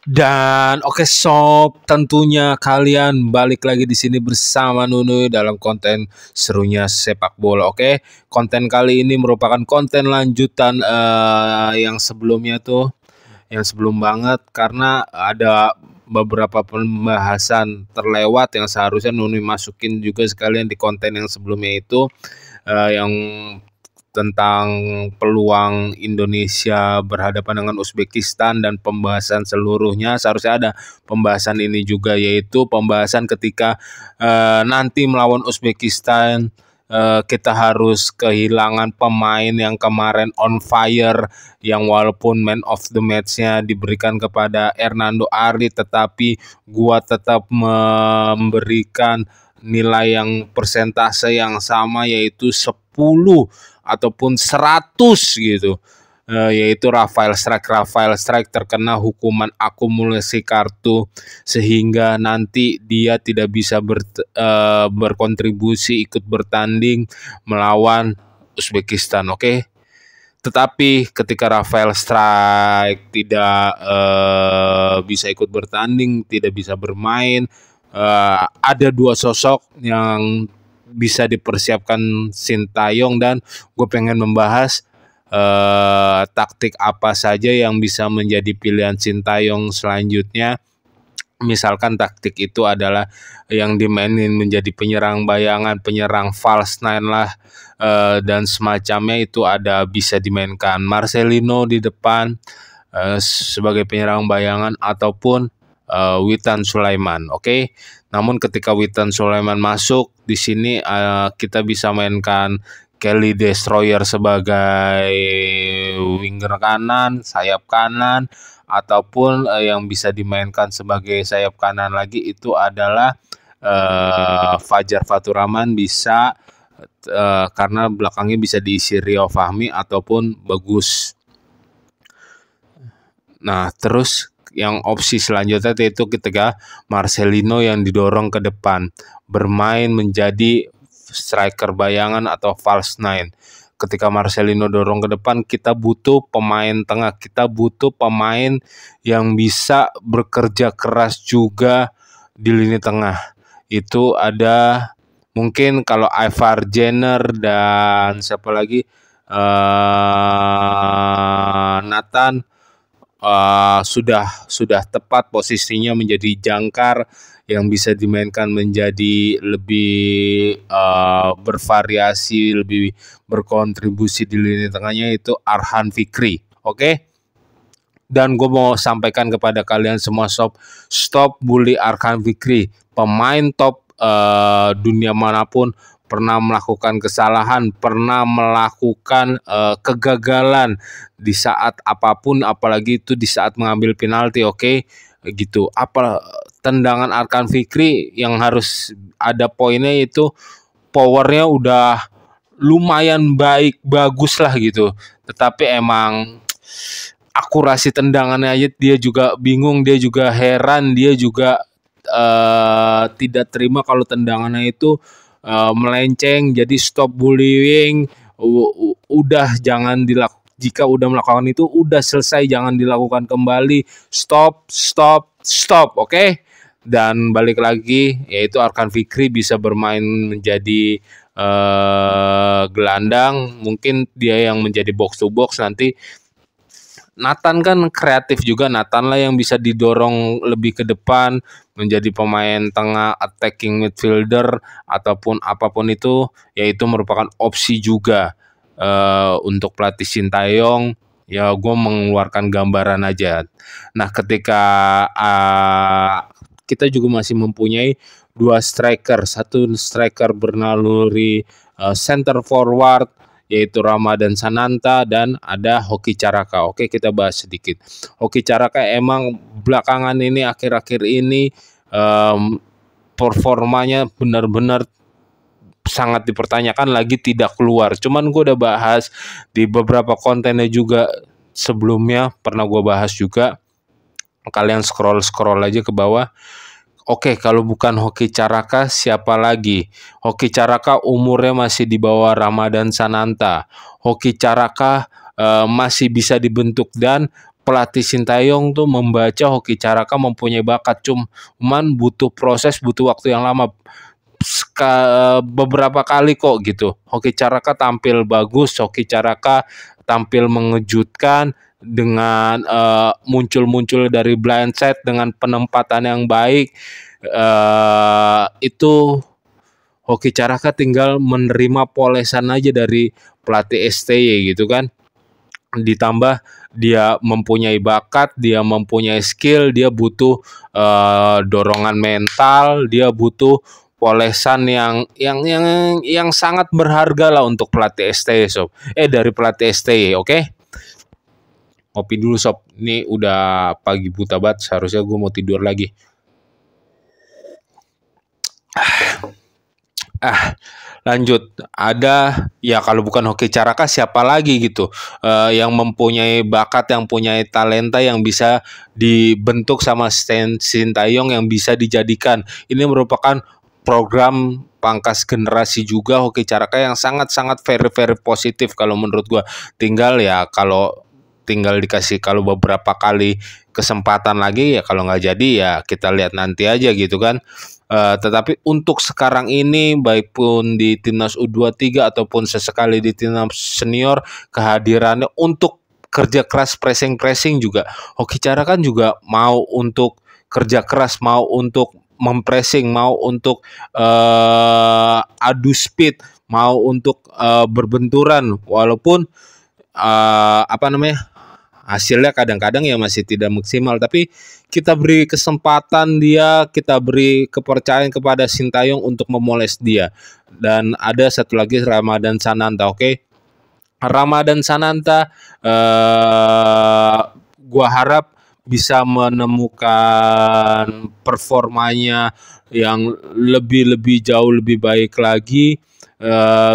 Dan oke sob, tentunya kalian balik lagi di sini bersama Nunu dalam konten serunya sepak bola. Oke, konten kali ini merupakan konten lanjutan yang sebelumnya tuh, yang sebelum banget karena ada beberapa pembahasan terlewat yang seharusnya Nunu masukin juga sekalian di konten yang sebelumnya itu yang tentang peluang Indonesia berhadapan dengan Uzbekistan dan pembahasan seluruhnya. Seharusnya ada pembahasan ini juga, yaitu pembahasan ketika nanti melawan Uzbekistan kita harus kehilangan pemain yang kemarin on fire, yang walaupun man of the match-nya diberikan kepada Hernando Ari, tetapi gua tetap memberikan nilai yang persentase yang sama, yaitu 10 ataupun 100 gitu. Yaitu Rafael Strike terkena hukuman akumulasi kartu sehingga nanti dia tidak bisa berkontribusi ikut bertanding melawan Uzbekistan. Oke. Tetapi ketika Rafael Strike tidak bisa ikut bertanding, tidak bisa bermain, ada dua sosok yang bisa dipersiapkan Sintayong, dan gue pengen membahas taktik apa saja yang bisa menjadi pilihan Sintayong selanjutnya. Misalkan taktik itu adalah yang dimainin menjadi penyerang bayangan, penyerang false nine lah, dan semacamnya, itu ada bisa dimainkan Marcelino di depan sebagai penyerang bayangan ataupun Witan Sulaiman. Oke. Namun ketika Witan Sulaiman masuk di sini, kita bisa mainkan Kelly Destroyer sebagai winger kanan, sayap kanan, ataupun yang bisa dimainkan sebagai sayap kanan lagi itu adalah Fajar Faturrahman bisa, karena belakangnya bisa diisi Rio Fahmi ataupun Bagus. Nah, terus yang opsi selanjutnya itu ketika Marcelino yang didorong ke depan, bermain menjadi striker bayangan atau false nine. Ketika Marcelino dorong ke depan, kita butuh pemain tengah, kita butuh pemain yang bisa bekerja keras juga di lini tengah. Itu ada mungkin kalau Ivar Jenner dan siapa lagi, Nathan, sudah tepat posisinya menjadi jangkar yang bisa dimainkan menjadi lebih bervariasi, lebih berkontribusi di lini tengahnya, itu Arhan Fikri. Oke? Dan gue mau sampaikan kepada kalian semua, stop bully Arhan Fikri. Pemain top dunia manapun pernah melakukan kesalahan, pernah melakukan kegagalan di saat apapun, apalagi itu di saat mengambil penalti. Oke? Gitu. Apa tendangan Arhan Fikri yang harus ada poinnya itu powernya udah lumayan bagus lah gitu. Tetapi emang akurasi tendangannya aja dia juga bingung, dia juga heran, dia juga tidak terima kalau tendangannya itu melenceng. Jadi stop bullying, udah jangan dilakukan. Jika udah melakukan itu udah selesai, jangan dilakukan kembali. Stop. Oke? Dan balik lagi, yaitu Arhan Fikri bisa bermain menjadi gelandang, mungkin dia yang menjadi box to box. Nanti Nathan kan kreatif juga, Nathan lah yang bisa didorong lebih ke depan menjadi pemain tengah, attacking midfielder ataupun apapun itu, yaitu merupakan opsi juga untuk pelatih Sintayong. Ya gue mengeluarkan gambaran aja. Nah, ketika kita juga masih mempunyai dua striker, satu striker bernaluri center forward yaitu Ramadan Sananta, dan ada Hoki Caraka. Oke, kita bahas sedikit. Hoki Caraka emang belakangan ini, akhir-akhir ini performanya benar-benar sangat dipertanyakan, lagi tidak keluar. Cuman gue udah bahas di beberapa kontennya juga sebelumnya, pernah gue bahas juga. Kalian scroll aja ke bawah. Oke, kalau bukan Hoki Caraka siapa lagi? Hoki Caraka umurnya masih di bawah Ramadan Sananta. Hoki Caraka masih bisa dibentuk, dan pelatih Sintayong tuh membaca Hoki Caraka mempunyai bakat, cuman butuh proses, butuh waktu yang lama. Beberapa kali kok gitu Hoki Caraka tampil bagus, Hoki Caraka tampil mengejutkan dengan muncul-muncul dari blind side dengan penempatan yang baik. Itu Hoki Caraka tinggal menerima polesan aja dari pelatih STY gitu kan. Ditambah dia mempunyai bakat, dia mempunyai skill, dia butuh dorongan mental, dia butuh polesan yang sangat berharga lah untuk pelatih STY sob. Dari pelatih STY, oke? Ngopi dulu sob. Ini udah pagi buta banget, seharusnya gue mau tidur lagi. Lanjut, ada ya kalau bukan Hoki Caraka siapa lagi gitu yang mempunyai bakat, yang punya talenta yang bisa dibentuk sama Sintayong, yang bisa dijadikan. Ini merupakan program pangkas generasi juga Hoki Caraka yang sangat-sangat very positif kalau menurut gua. Tinggal dikasih kalau beberapa kali kesempatan lagi ya, kalau nggak jadi ya kita lihat nanti aja gitu kan. Tetapi untuk sekarang ini baik pun di timnas U23 ataupun sesekali di timnas senior, kehadirannya untuk kerja keras pressing juga. Hoki Caraka kan juga mau untuk kerja keras, mau untuk mempressing, mau untuk adu speed, mau untuk berbenturan, walaupun hasilnya kadang-kadang ya masih tidak maksimal, tapi kita beri kesempatan dia, kita beri kepercayaan kepada Sintayong untuk memoles dia. Dan ada satu lagi Ramadhan Sananta, oke? Ramadhan Sananta gua harap bisa menemukan performanya yang lebih jauh lebih baik lagi.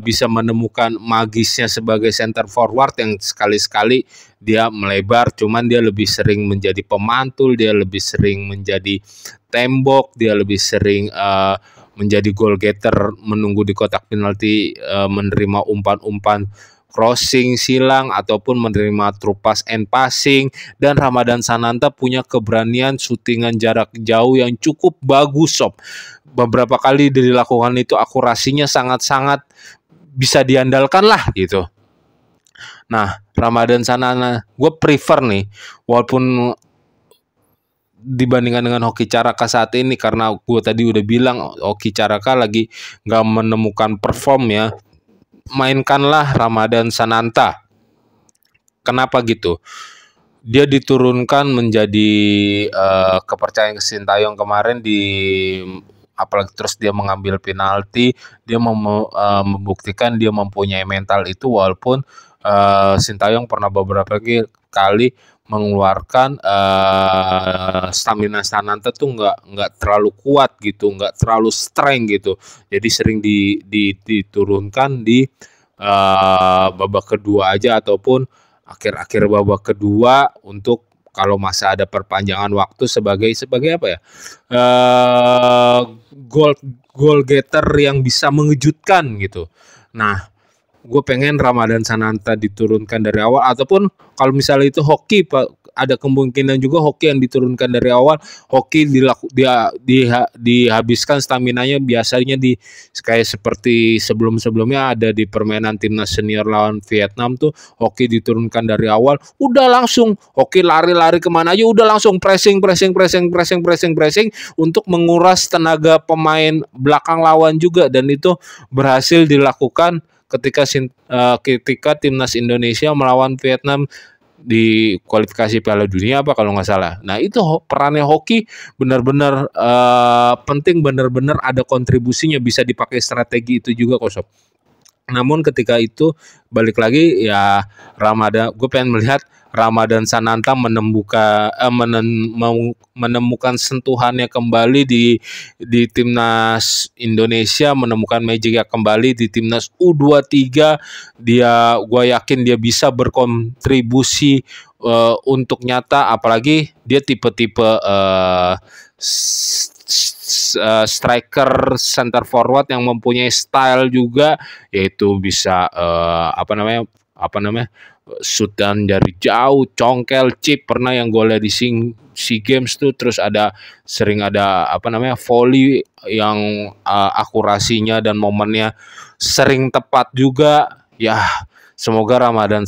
Bisa menemukan magisnya sebagai center forward yang sekali-sekali dia melebar, cuman dia lebih sering menjadi pemantul, dia lebih sering menjadi tembok, dia lebih sering menjadi goal getter, menunggu di kotak penalti, menerima umpan-umpan crossing silang ataupun menerima true pass and passing. Dan Ramadhan Sananta punya keberanian syutingan jarak jauh yang cukup bagus sob. Beberapa kali dilakukan itu akurasinya sangat-sangat bisa diandalkan lah gitu. Nah, Ramadhan Sananta gue prefer nih, walaupun dibandingkan dengan Hoki Caraka saat ini, karena gue tadi udah bilang Hoki Caraka lagi gak menemukan perform ya, mainkanlah Ramadhan Sananta. Kenapa gitu? Dia diturunkan menjadi kepercayaan Sintayong kemarin, apalagi terus dia mengambil penalti, dia membuktikan dia mempunyai mental itu, walaupun Sintayong pernah beberapa kali mengeluarkan stamina Sananta tuh nggak terlalu kuat gitu, nggak terlalu strength gitu, jadi sering diturunkan di babak kedua aja ataupun akhir babak kedua, untuk kalau masa ada perpanjangan waktu sebagai apa ya, goal getter yang bisa mengejutkan gitu. Nah, gue pengen Ramadhan Sananta diturunkan dari awal, ataupun kalau misalnya itu Hoki, ada kemungkinan juga Hoki yang diturunkan dari awal. Hoki dihabiskan staminanya biasanya kayak seperti sebelumnya ada di permainan timnas senior lawan Vietnam tuh, Hoki diturunkan dari awal, udah langsung Hoki lari-lari kemana aja, udah langsung pressing untuk menguras tenaga pemain belakang lawan juga. Dan itu berhasil dilakukan ketika timnas Indonesia melawan Vietnam di kualifikasi Piala Dunia kalau nggak salah. Nah, itu perannya Hoki benar-benar penting, benar-benar ada kontribusinya, bisa dipakai strategi itu juga kok sob. Namun ketika itu balik lagi ya, gue pengen melihat Ramadhan Sananta menemukan sentuhannya kembali di timnas Indonesia, menemukan magicnya kembali di timnas U23. Gue yakin dia bisa berkontribusi untuk nyata, apalagi dia tipe-tipe striker center forward yang mempunyai style juga, yaitu bisa shootan dari jauh, congkel, chip pernah yang gue lihat di SEA Games tuh. Terus sering ada volley yang akurasinya dan momennya sering tepat juga. Ya, semoga Ramadan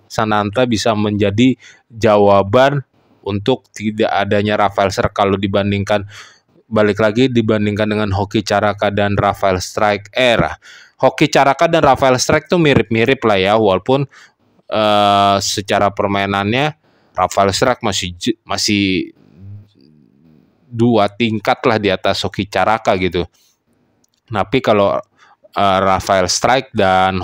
Sananta bisa menjadi jawaban untuk tidak adanya Rafael Struijk. Kalau dibandingkan dengan Hoki Caraka dan Rafael Struijk Hoki Caraka dan Rafael Struijk tuh mirip-mirip lah ya, walaupun secara permainannya Rafael Struijk masih 2 tingkat lah di atas Hoki Caraka gitu. Tapi kalau Rafael Struijk dan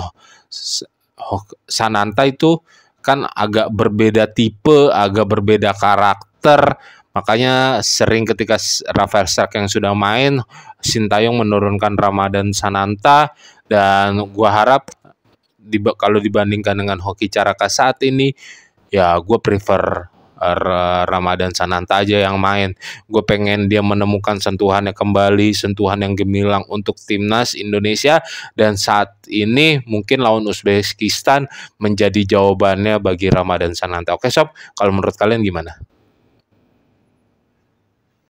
Sananta itu kan agak berbeda tipe, agak berbeda karakter. Makanya sering ketika Rafael Struijk yang sudah main, Sintayong menurunkan Ramadan Sananta. Dan gua harap kalau dibandingkan dengan Hoki Caraka saat ini, ya gue prefer Ramadan Sananta aja yang main. Gue pengen dia menemukan sentuhannya kembali, sentuhan yang gemilang untuk timnas Indonesia. Dan saat ini mungkin lawan Uzbekistan menjadi jawabannya bagi Ramadan Sananta. Oke sob, kalau menurut kalian gimana?